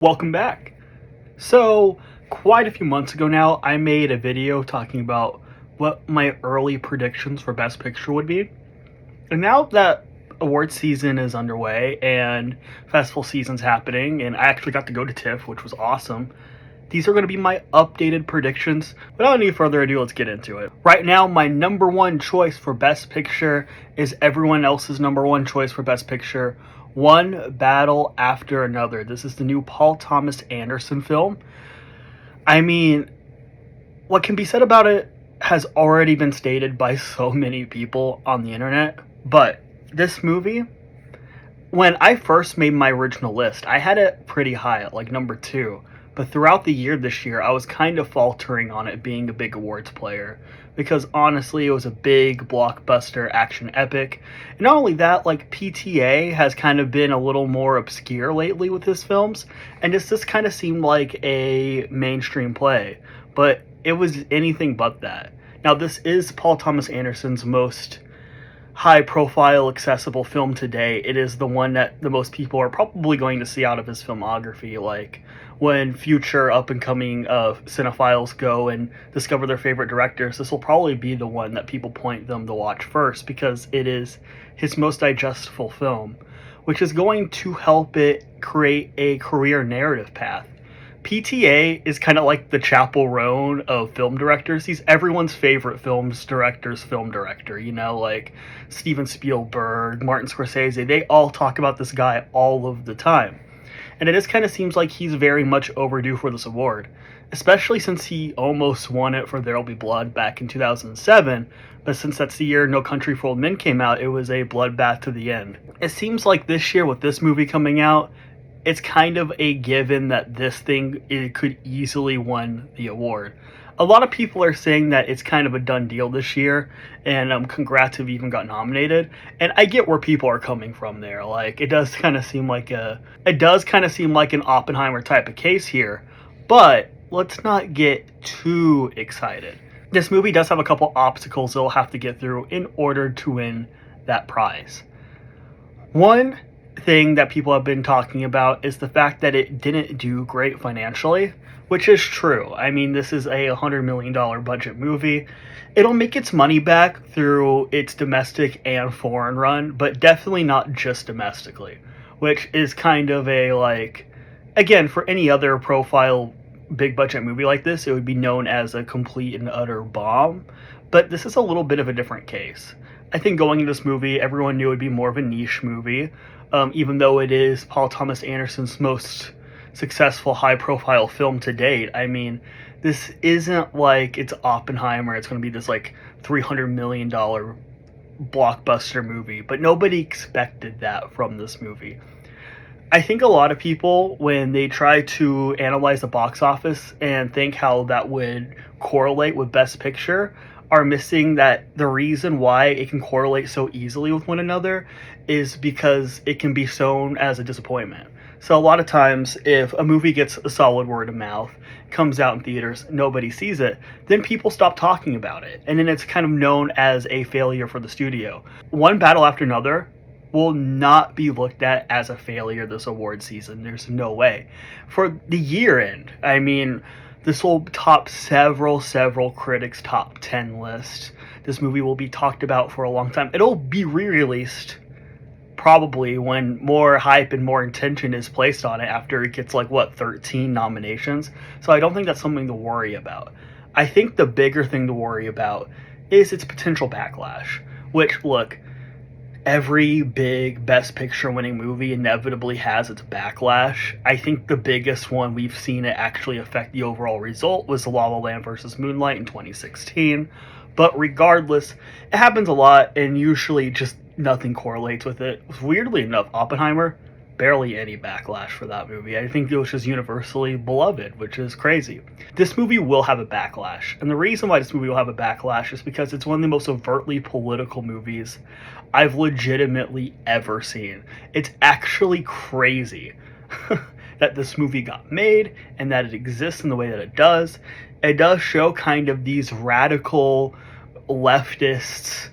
Welcome back. So, quite a few months ago now, I made a video talking about what my early predictions for Best Picture would be. And now that award season is underway and festival season's happening, and I actually got to go to TIFF, which was awesome, these are going to be my updated predictions. Without any further ado, let's get into it. Right now, my number one choice for Best Picture is everyone else's number one choice for Best Picture, One Battle After Another. This is the new Paul Thomas Anderson film. I mean, what can be said about it has already been stated by so many people on the internet, but this movie, when I first made my original list, I had it pretty high at like number 2. But throughout the year this year, I was kind of faltering on it being a big awards player. Because honestly, it was a big blockbuster action epic. And not only that, like PTA has kind of been a little more obscure lately with his films. And this kind of seemed like a mainstream play. But it was anything but that. Now, this is Paul Thomas Anderson's most high profile accessible film today. It is the one that the most people are probably going to see out of his filmography. Like when future up and coming cinephiles go and discover their favorite directors, this will probably be the one that people point them to watch first, because it is his most digestible film, which is going to help it create a career narrative path. PTA is kind of like the Chappell Roan of film directors. He's everyone's favorite film director, like Steven Spielberg, Martin Scorsese. They all talk about this guy all of the time. And it just kind of seems like he's very much overdue for this award, especially since he almost won it for There'll Be Blood back in 2007. But since that's the year No Country for Old Men came out, it was a bloodbath to the end. It seems like this year, with this movie coming out, it's kind of a given that this thing, it could easily win the award. A lot of people are saying that it's kind of a done deal this year, and congrats if you even got nominated. And I get where people are coming from there. Like, it does kind of seem like an Oppenheimer type of case here, but let's not get too excited. This movie does have a couple obstacles they'll have to get through in order to win that prize. One thing that people have been talking about is the fact that it didn't do great financially, which is true. I mean, this is a $100 million budget movie. It'll make its money back through its domestic and foreign run, but definitely not just domestically, which is kind of again, for any other profile big budget movie like this, it would be known as a complete and utter bomb. But this is a little bit of a different case. I think going into this movie, everyone knew it would be more of a niche movie. Even though it is Paul Thomas Anderson's most successful high-profile film to date. I mean, this isn't like it's Oppenheimer. It's going to be this $300 million blockbuster movie, but nobody expected that from this movie. I think a lot of people, when they try to analyze the box office and think how that would correlate with Best Picture, are missing that the reason why it can correlate so easily with one another is because it can be shown as a disappointment. So a lot of times, if a movie gets a solid word of mouth, comes out in theaters, nobody sees it, then people stop talking about it. And then it's kind of known as a failure for the studio. One Battle After Another will not be looked at as a failure this award season. There's no way. For the year end, I mean, this will top several critics' top 10 lists. This movie will be talked about for a long time. It'll be re-released probably when more hype and more attention is placed on it after it gets 13 nominations. So I don't think that's something to worry about. I think the bigger thing to worry about is its potential backlash, which, look, every big Best Picture winning movie inevitably has its backlash. I think the biggest one we've seen it actually affect the overall result was La La Land versus Moonlight in 2016. But regardless, it happens a lot, and usually just nothing correlates with it. Weirdly enough, Oppenheimer, barely any backlash for that movie. I think it was just universally beloved, which is crazy. This movie will have a backlash, and the reason why this movie will have a backlash is because it's one of the most overtly political movies I've legitimately ever seen. It's actually crazy that this movie got made and that it exists in the way that it does. It does show kind of these radical leftists,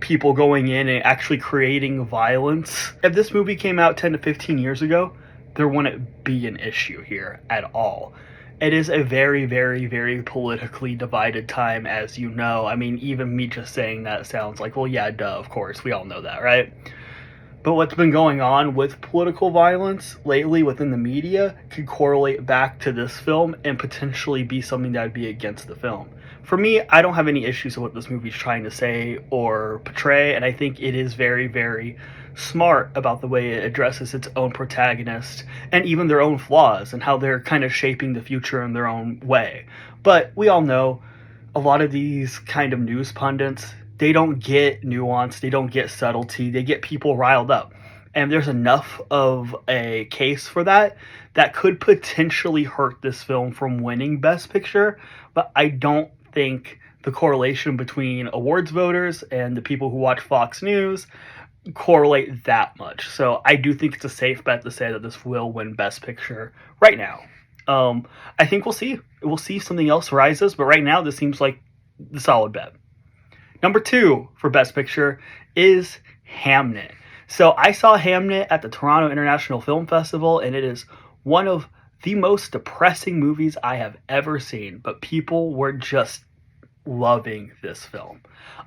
people going in and actually creating violence. If this movie came out 10 to 15 years ago, there wouldn't be an issue here at all. It is a very, very, very politically divided time, as you know. I mean, even me just saying that sounds like, well, yeah, duh, of course, we all know that, right? But what's been going on with political violence lately within the media could correlate back to this film and potentially be something that would be against the film. For me, I don't have any issues with what this movie's trying to say or portray, and I think it is very, very smart about the way it addresses its own protagonist and even their own flaws and how they're kind of shaping the future in their own way. But we all know a lot of these kind of news pundits, they don't get nuance, they don't get subtlety, they get people riled up. And there's enough of a case for that that could potentially hurt this film from winning Best Picture, but I don't think the correlation between awards voters and the people who watch Fox News correlate that much. So I do think it's a safe bet to say that this will win Best Picture right now. I think we'll see. We'll see if something else rises, but right now this seems like the solid bet. Number 2 for Best Picture is Hamnet. So I saw Hamnet at the Toronto International Film Festival, and it is one of the most depressing movies I have ever seen, but people were just loving this film.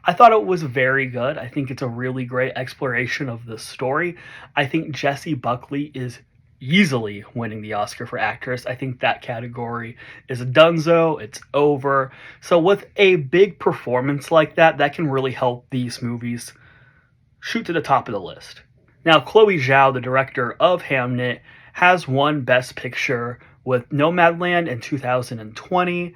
I thought it was very good. I think it's a really great exploration of the story. I think Jessie Buckley is easily winning the Oscar for actress. I think that category is a donezo. It's over. So with a big performance like that, that can really help these movies shoot to the top of the list. Now, Chloe Zhao, the director of Hamnet, has won Best Picture with Nomadland in 2020.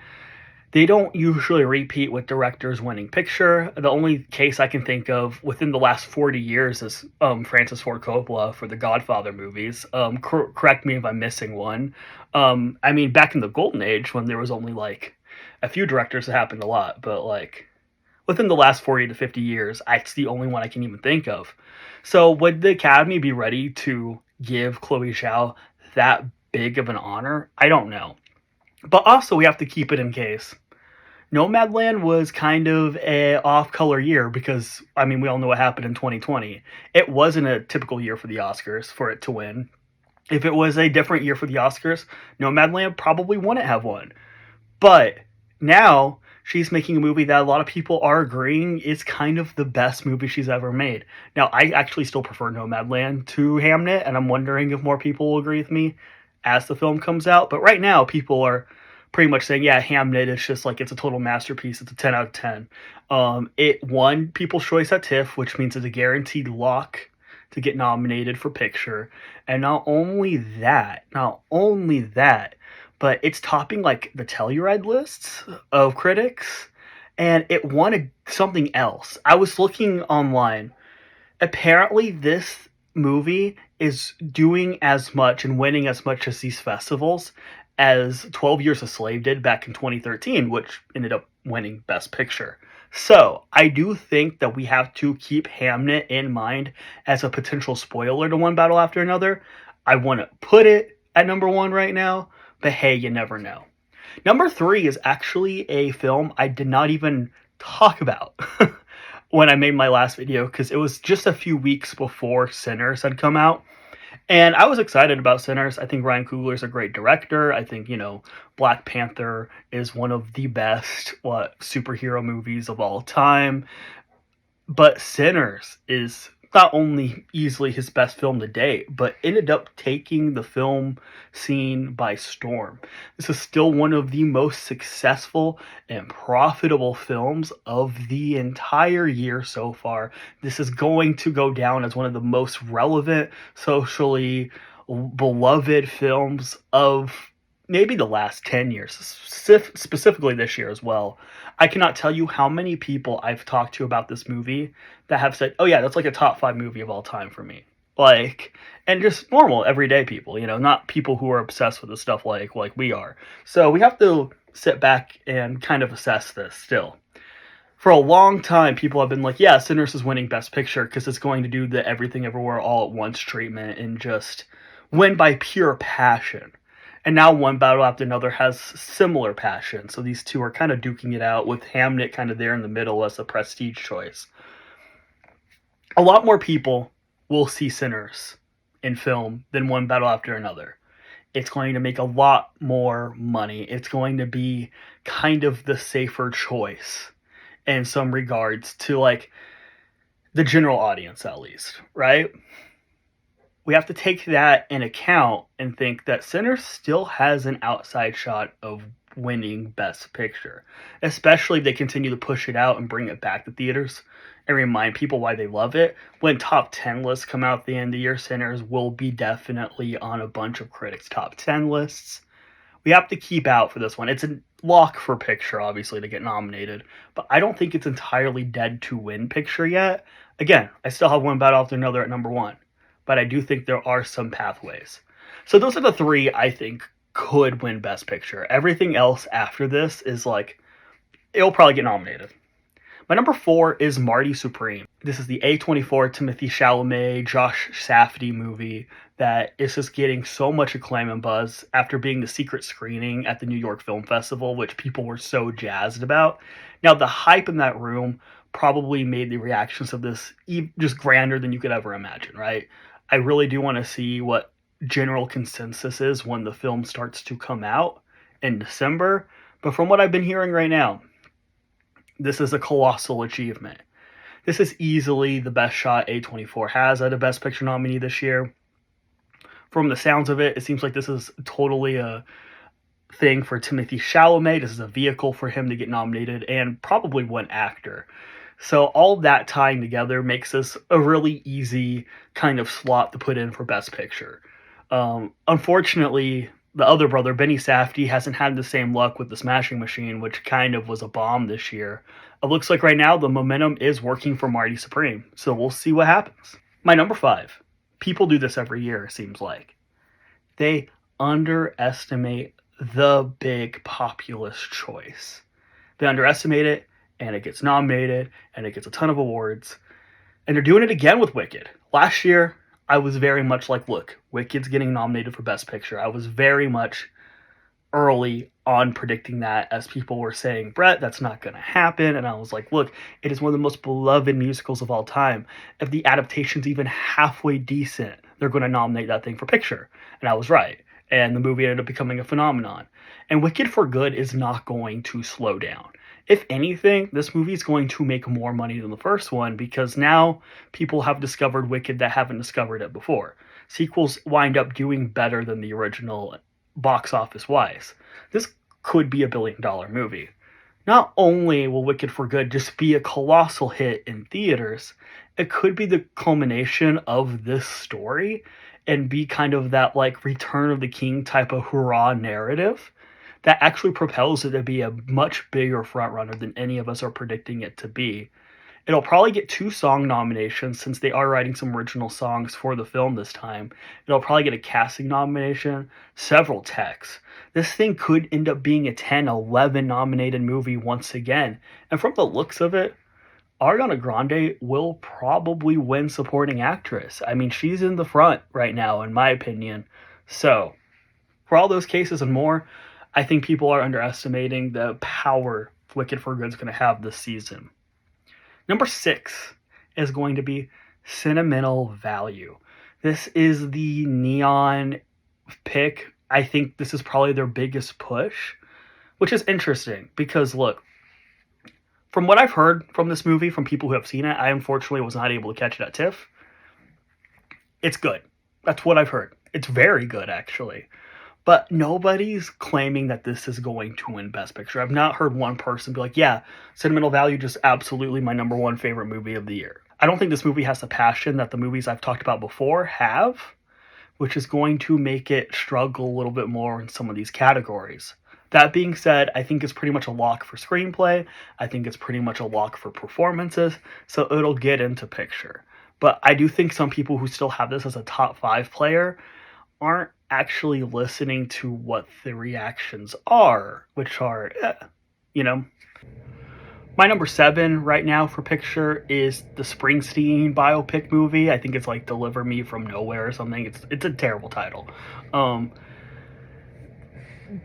They don't usually repeat with directors winning picture. The only case I can think of within the last 40 years is Francis Ford Coppola for the Godfather movies. Correct me if I'm missing one. I mean, back in the Golden Age when there was only like a few directors, it happened a lot. But like within the last 40 to 50 years, it's the only one I can even think of. So would the Academy be ready to give Chloe Zhao that big of an honor? I don't know. But also, we have to keep it in case. Nomadland was kind of a off-color year because, I mean, we all know what happened in 2020. It wasn't a typical year for the Oscars for it to win. If it was a different year for the Oscars, Nomadland probably wouldn't have won. But now she's making a movie that a lot of people are agreeing is kind of the best movie she's ever made. Now, I actually still prefer Nomadland to Hamnet, and I'm wondering if more people will agree with me as the film comes out. But right now, people are pretty much saying, yeah, Hamnet is just like, it's a total masterpiece. It's a 10 out of 10. It won People's Choice at TIFF, which means it's a guaranteed lock to get nominated for picture. And not only that, but it's topping like the Telluride lists of critics. And it won something else. I was looking online. Apparently, this movie is doing as much and winning as much as these festivals as 12 Years a Slave did back in 2013, which ended up winning Best Picture. So I do think that we have to keep Hamnet in mind as a potential spoiler to One Battle After Another. I want to put it at number 1 right now, but hey, you never know. Number 3 is actually a film I did not even talk about when I made my last video because it was just a few weeks before Sinners had come out. And I was excited about Sinners. I think Ryan Coogler is a great director. I think, Black Panther is one of the best superhero movies of all time. But Sinners is not only easily his best film to date, but ended up taking the film scene by storm. This is still one of the most successful and profitable films of the entire year so far. This is going to go down as one of the most relevant, socially beloved films of maybe the last 10 years, specifically this year as well. I cannot tell you how many people I've talked to about this movie that have said, oh yeah, that's like a top 5 movie of all time for me. And just normal, everyday people, not people who are obsessed with this stuff like we are. So we have to sit back and kind of assess this still. For a long time, people have been like, yeah, Sinners is winning Best Picture because it's going to do the Everything Everywhere All at Once treatment and just win by pure passion. And now One Battle After Another has similar passion. So these two are kind of duking it out with Hamnet kind of there in the middle as a prestige choice. A lot more people will see Sinners in film than One Battle After Another. It's going to make a lot more money. It's going to be kind of the safer choice in some regards to like the general audience, at least, right? We have to take that in account and think that Sinners still has an outside shot of winning Best Picture, especially if they continue to push it out and bring it back to theaters and remind people why they love it. When top 10 lists come out at the end of the year, Sinners will be definitely on a bunch of critics' top 10 lists. We have to keep out for this one. It's a lock for picture, obviously, to get nominated, but I don't think it's entirely dead to win picture yet. Again, I still have One Battle After Another at number one, but I do think there are some pathways. So those are the three I think could win Best Picture. Everything else after this is like, it'll probably get nominated. My number 4 is Marty Supreme. This is the A24 Timothée Chalamet, Josh Safdie movie that is just getting so much acclaim and buzz after being the secret screening at the New York Film Festival, which people were so jazzed about. Now, the hype in that room probably made the reactions of this just grander than you could ever imagine, right? I really do want to see what general consensus is when the film starts to come out in December. But from what I've been hearing right now, this is a colossal achievement. This is easily the best shot A24 has at a Best Picture nominee this year. From the sounds of it, it seems like this is totally a thing for Timothée Chalamet. This is a vehicle for him to get nominated and probably win actor. So all that tying together makes this a really easy kind of slot to put in for Best Picture. Unfortunately, the other brother, Benny Safdie, hasn't had the same luck with The Smashing Machine, which kind of was a bomb this year. It looks like right now the momentum is working for Marty Supreme, so we'll see what happens. My number 5. People do this every year, it seems like. They underestimate the big populist choice. They underestimate it, and it gets nominated, and it gets a ton of awards. And they're doing it again with Wicked. Last year, I was very much like, look, Wicked's getting nominated for Best Picture. I was very much early on predicting that as people were saying, Brett, that's not going to happen. And I was like, look, it is one of the most beloved musicals of all time. If the adaptation's even halfway decent, they're going to nominate that thing for picture. And I was right. And the movie ended up becoming a phenomenon. And Wicked for Good is not going to slow down. If anything, this movie is going to make more money than the first one because now people have discovered Wicked that haven't discovered it before. Sequels wind up doing better than the original box office wise. This could be $1 billion movie. Not only will Wicked for Good just be a colossal hit in theaters, it could be the culmination of this story and be kind of that like Return of the King type of hurrah narrative that actually propels it to be a much bigger frontrunner than any of us are predicting it to be. It'll probably get 2 song nominations since they are writing some original songs for the film this time. It'll probably get a casting nomination, several techs. This thing could end up being a 10, 11 nominated movie once again. And from the looks of it, Ariana Grande will probably win supporting actress. I mean, she's in the front right now, in my opinion. So, for all those cases and more, I think people are underestimating the power Wicked for Good is going to have this season. Number 6 is going to be Sentimental Value. This is the neon pick. I think this is probably their biggest push, which is interesting because, look, from what I've heard from this movie, from people who have seen it, I unfortunately was not able to catch it at TIFF. It's good. That's what I've heard. It's very good, actually. But nobody's claiming that this is going to win Best Picture. I've not heard one person be like, yeah, Sentimental Value just absolutely my number 1 favorite movie of the year. I don't think this movie has the passion that the movies I've talked about before have, which is going to make it struggle a little bit more in some of these categories. That being said, I think it's pretty much a lock for screenplay. I think it's pretty much a lock for performances, so it'll get into picture. But I do think some people who still have this as a top 5 player aren't actually listening to what the reactions are, which are, My number 7 right now for picture is the Springsteen biopic movie. I think it's like Deliver Me From Nowhere or something. It's a terrible title.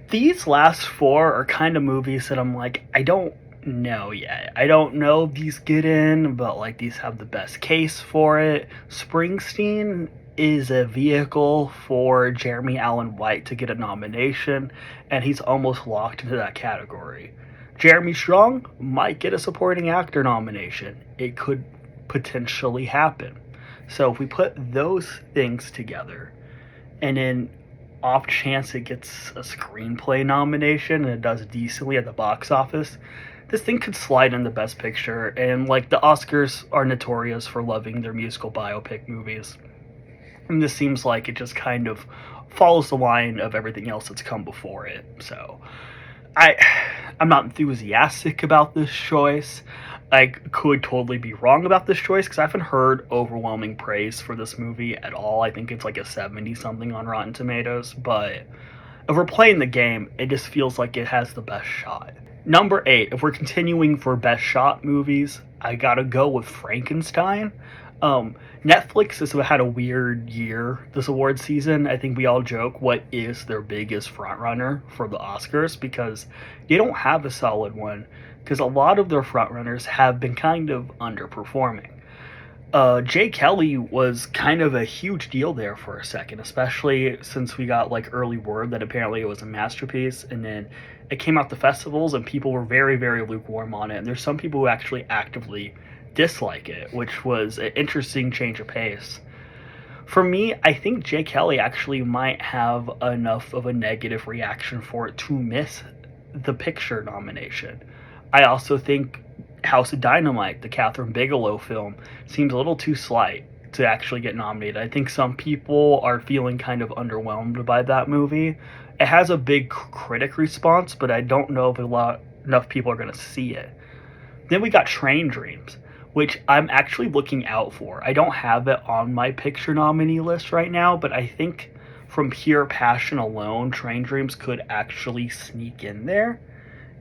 These last 4 are kind of movies that I'm like, I don't know yet. I don't know if these get in, but like these have the best case for it. Springsteen, is a vehicle for Jeremy Allen White to get a nomination, and he's almost locked into that category. Jeremy Strong might get a supporting actor nomination. It could potentially happen. So if we put those things together, and then off chance it gets a screenplay nomination and it does decently at the box office, this thing could slide in the Best Picture. And like, the Oscars are notorious for loving their musical biopic movies, and this seems like it just kind of follows the line of everything else that's come before it. So I'm not enthusiastic about this choice. I could totally be wrong about this choice because I haven't heard overwhelming praise for this movie at all. I think it's like a 70 something on Rotten Tomatoes, but if we're playing the game, it just feels like it has the best shot. Number 8, if we're continuing for best shot movies, I gotta go with Frankenstein. Netflix has had a weird year this award season. I think we all joke, what is their biggest frontrunner for the Oscars? Because they don't have a solid one, because a lot of their frontrunners have been kind of underperforming. Jay Kelly was kind of a huge deal there for a second, especially since we got like early word that apparently it was a masterpiece, and then it came out the festivals and people were very, very lukewarm on it. And there's some people who actually actively dislike it, which was an interesting change of pace. For me, I think Jay Kelly actually might have enough of a negative reaction for it to miss the picture nomination. I also think House of Dynamite, the Catherine Bigelow film, seems a little too slight to actually get nominated. I think some people are feeling kind of underwhelmed by that movie. It has a big critic response, but I don't know if enough people are going to see it. Then we got Train Dreams, which I'm actually looking out for. I don't have it on my picture nominee list right now, but I think from pure passion alone, Train Dreams could actually sneak in there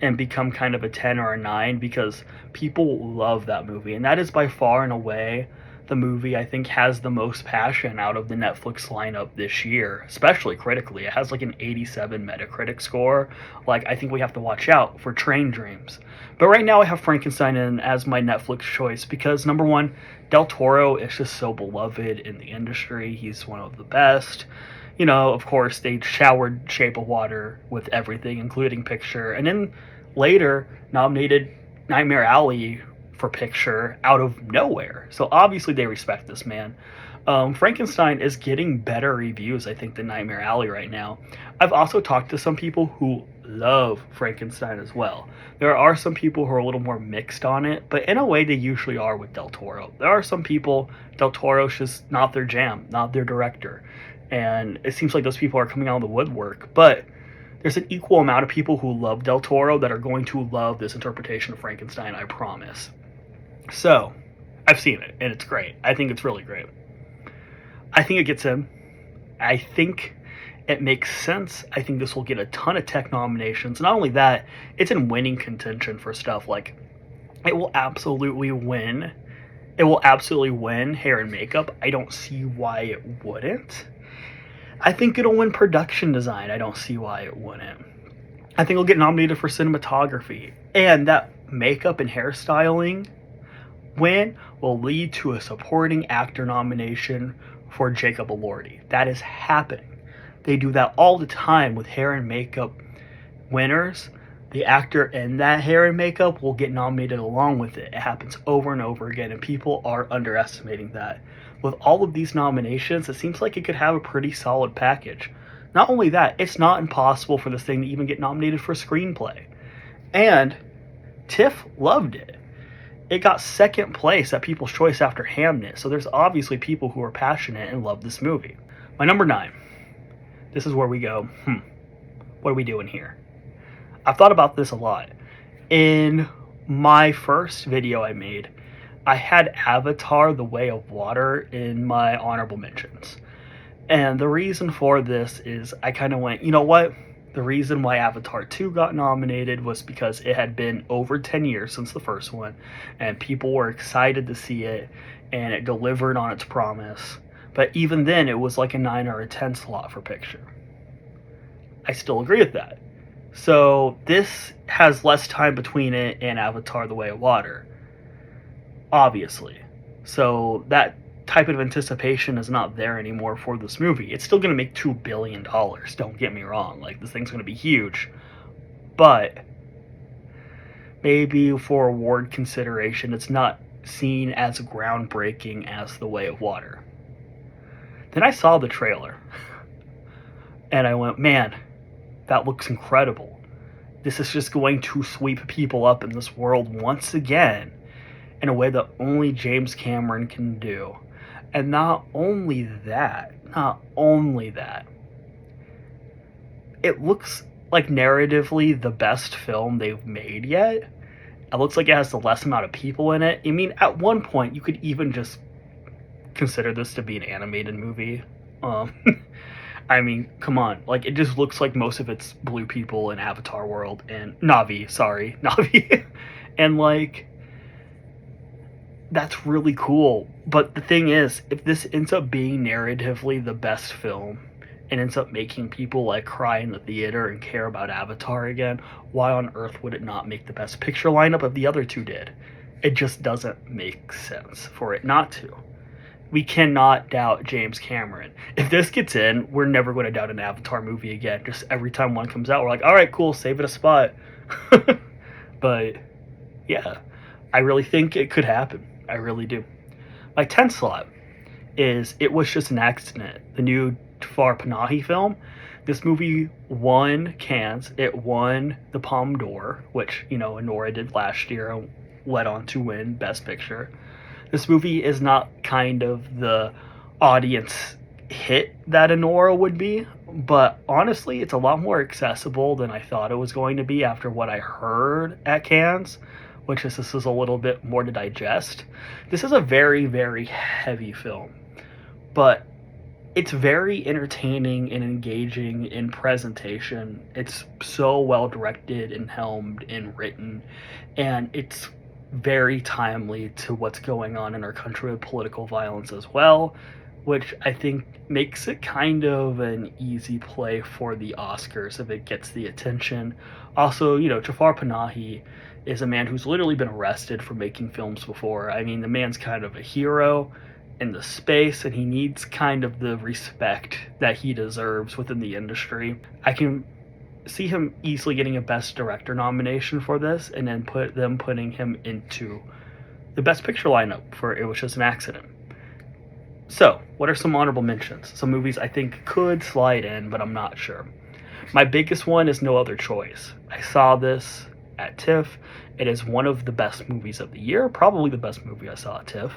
and become kind of a 10 or a 9, because people love that movie. And that is by far and away the movie I think has the most passion out of the Netflix lineup this year, especially critically. It has like an 87 Metacritic score. Like, I think we have to watch out for Train Dreams. But right now I have Frankenstein in as my Netflix choice because, number one, Del Toro is just so beloved in the industry. He's one of the best. You know, of course, they showered Shape of Water with everything, including picture. And then later nominated Nightmare Alley for picture out of nowhere. So obviously they respect this man. Frankenstein is getting better reviews, I think, than Nightmare Alley right now. I've also talked to some people who love Frankenstein as well. There are some people who are a little more mixed on it, but in a way they usually are with Del Toro. There are some people, Del Toro's just not their jam, not their director. And it seems like those people are coming out of the woodwork. But there's an equal amount of people who love Del Toro that are going to love this interpretation of Frankenstein, I promise. So, I've seen it, and it's great. I think it's really great. I think it gets in. I think it makes sense. I think this will get a ton of tech nominations. Not only that, it's in winning contention for stuff like, it will absolutely win. It will absolutely win hair and makeup. I don't see why it wouldn't. I think it'll win production design. I don't see why it wouldn't. I think it'll get nominated for cinematography. And that makeup and hairstyling win will lead to a supporting actor nomination for Jacob Elordi. That is happening. They do that all the time with hair and makeup winners. The actor in that hair and makeup will get nominated along with it. It happens over and over again, and people are underestimating that. With all of these nominations, it seems like it could have a pretty solid package. Not only that, it's not impossible for this thing to even get nominated for screenplay. And TIFF loved it. It got second place at People's Choice after Hamnet, so there's obviously people who are passionate and love this movie. My number 9. This is where we go, what are we doing here? I've thought about this a lot. In my first video I made, I had Avatar: The Way of Water in my honorable mentions. And the reason for this is I kind of went, you know what? The reason why Avatar 2 got nominated was because it had been over 10 years since the first one, and people were excited to see it, and it delivered on its promise. But even then, it was like a 9 or a 10 slot for picture. I still agree with that. So this has less time between it and Avatar: The Way of Water, obviously. So that type of anticipation is not there anymore for this movie. It's still going to make $2 billion, don't get me wrong. Like, this thing's going to be huge. But maybe for award consideration, it's not seen as groundbreaking as The Way of Water. Then I saw the trailer, and I went, man, that looks incredible. This is just going to sweep people up in this world once again in a way that only James Cameron can do. And not only that, it looks like narratively the best film they've made yet. It looks like it has the less amount of people in it. I mean, at one point, you could even just consider this to be an animated movie. I mean, come on. Like, it just looks like most of it's blue people in Avatar world. And Na'vi. And, like, that's really cool. But the thing is, if this ends up being narratively the best film and ends up making people like cry in the theater and care about Avatar again, why on earth would it not make the best picture lineup if the other two did? It just doesn't make sense for it not to. We cannot doubt James Cameron. If this gets in, we're never going to doubt an Avatar movie again. Just every time one comes out, we're like, all right, cool, save it a spot. But yeah, I really think it could happen. I really do. My 10th slot is It Was Just an Accident, the new Jafar Panahi film. This movie won Cannes. It won the Palme d'Or, which, you know, Anora did last year and went on to win Best Picture. This movie is not kind of the audience hit that Anora would be, but honestly, it's a lot more accessible than I thought it was going to be after what I heard at Cannes, which is this is a little bit more to digest. This is a very, very heavy film, but it's very entertaining and engaging in presentation. It's so well directed and helmed and written, and it's very timely to what's going on in our country with political violence as well, which I think makes it kind of an easy play for the Oscars if it gets the attention. Also, you know, Jafar Panahi is a man who's literally been arrested for making films before. I mean, the man's kind of a hero in the space, and he needs kind of the respect that he deserves within the industry. I can see him easily getting a Best Director nomination for this, and then putting him into the Best Picture lineup for It Was Just an Accident. So, what are some honorable mentions? Some movies I think could slide in, but I'm not sure. My biggest one is No Other Choice. I saw this at TIFF. It is one of the best movies of the year, probably the best movie I saw at TIFF.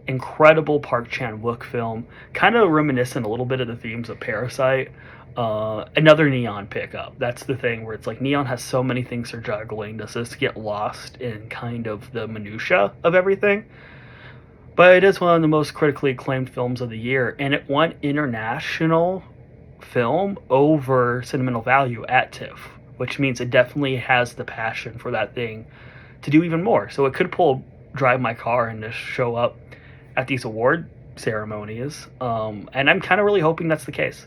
Incredible Park Chan-wook film, kind of reminiscent a little bit of the themes of Parasite. Another Neon pickup. That's the thing where it's like Neon has so many things they're juggling. Does this get lost in kind of the minutia of everything? But it is one of the most critically acclaimed films of the year, and it won international film over sentimental value at TIFF, which means it definitely has the passion for that thing to do even more. So it could drive my car and just show up at these award ceremonies, and I'm kind of really hoping that's the case.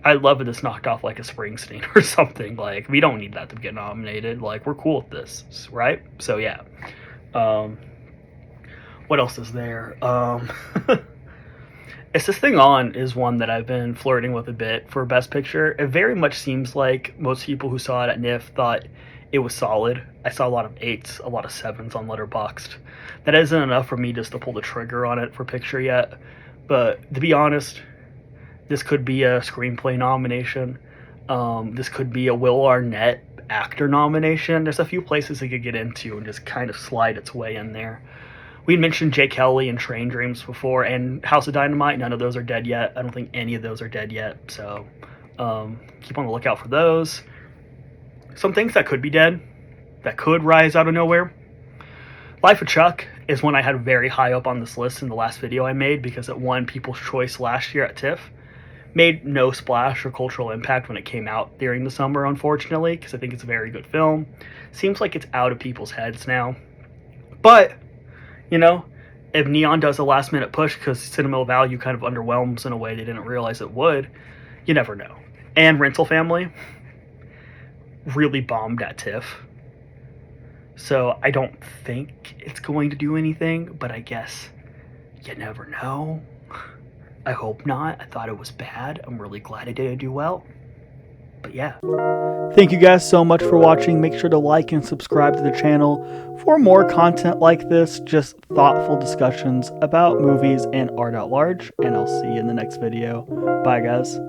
I'd love if this knocked off like a Springsteen or something. Like, we don't need that to get nominated. Like, we're cool with this, right? So yeah. What else is there? It's This Thing On is one that I've been flirting with a bit for Best Picture. It very much seems like most people who saw it at NIF thought it was solid. I saw a lot of 8s, a lot of 7s on Letterboxd. That isn't enough for me just to pull the trigger on it for picture yet. But to be honest, this could be a screenplay nomination. This could be a Will Arnett actor nomination. There's a few places it could get into and just kind of slide its way in there. We mentioned Jake Kelly and Train Dreams before, and House of Dynamite. None of those are dead yet. I don't think any of those are dead yet. So keep on the lookout for those. Some things that could be dead, that could rise out of nowhere. Life of Chuck is one I had very high up on this list in the last video I made because it won People's Choice last year at TIFF. Made no splash or cultural impact when it came out during the summer, unfortunately, because I think it's a very good film. Seems like it's out of people's heads now. But, you know, if Neon does a last minute push because sentimental value kind of underwhelms in a way they didn't realize it would, you never know. And Rental Family really bombed at TIFF. So I don't think it's going to do anything, but I guess You never know. I hope not. I thought it was bad. I'm really glad I didn't do well. But yeah. Thank you guys so much for watching. Make sure to like and subscribe to the channel for more content like this, just thoughtful discussions about movies and art at large. And I'll see you in the next video. Bye, guys.